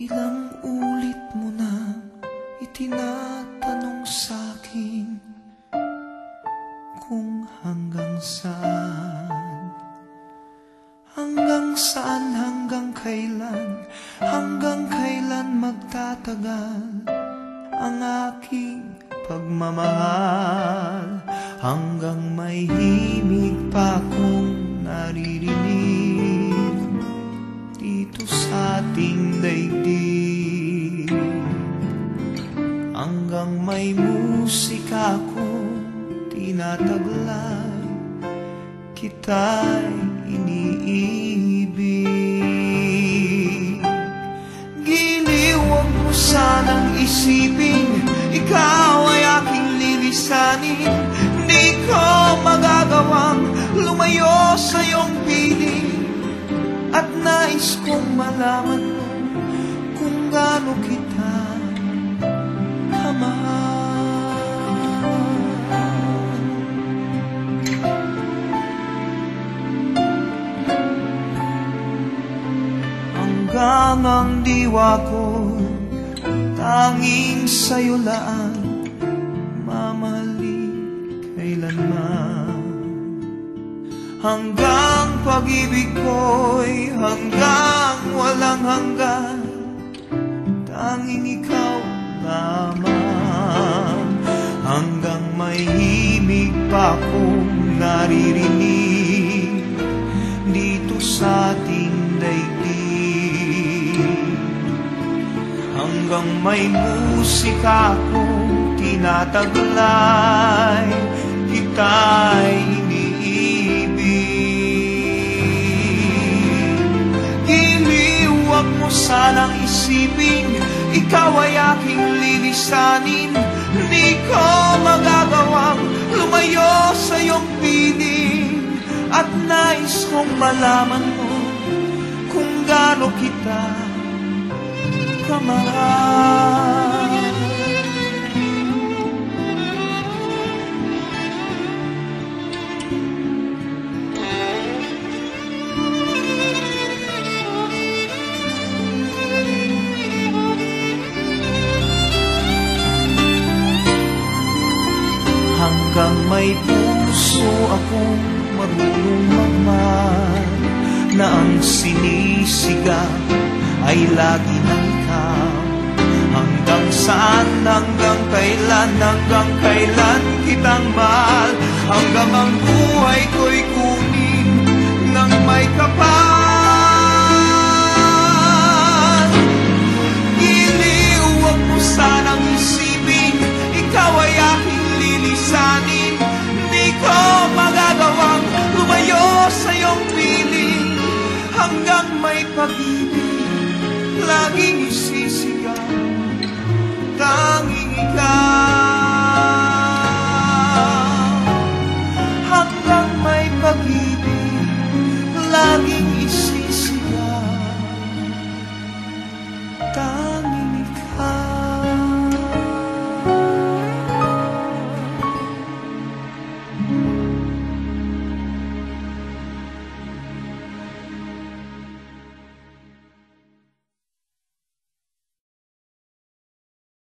Ilang ulit mo na itinatanong sa'kin kung hanggang saan, hanggang kailan magtatagal ang aking pagmamahal, hanggang may himig pa kong naririnig dito sa ating daigdig, hanggang may musika kong tinataglay, kita'y iniibig. Giliw, huwag mo sanang isipin ikaw ay aking lilisanin. Di ko magagawang lumayo sa iyong piling, at nais kong malaman mo kung gaano kita kamahal. Hanggang ang diwa ko tanging sa'yo lang mamahalin kailanman, hanggang pag-ibig ko'y hanggang walang hanggan, tanging ikaw lamang, hanggang may himig pa kong naririnig dito sa ating daigdig, hanggang may musika kong tinataglay, kita'y iniibig. Giliw, huwag mo sanang isipin ikaw ay aking lilisanin. Di ko magagawang lumayo sa iyong piling, at nais kong malaman mo kung gaano kita kamahal. Hanggang may puso akong marunong magmahal, na ang sinisigaw ay lagi ng ikaw. Hanggang saan, hanggang kailan kitang mahal, hanggang ang buhay ko'y kunin ng may kapal. Giliw, huwag mo sanang isipin ikaw ay aking lilisanin. Di ko magagawang lumayo sa iyong piling, hanggang may pag-ibig laging isipin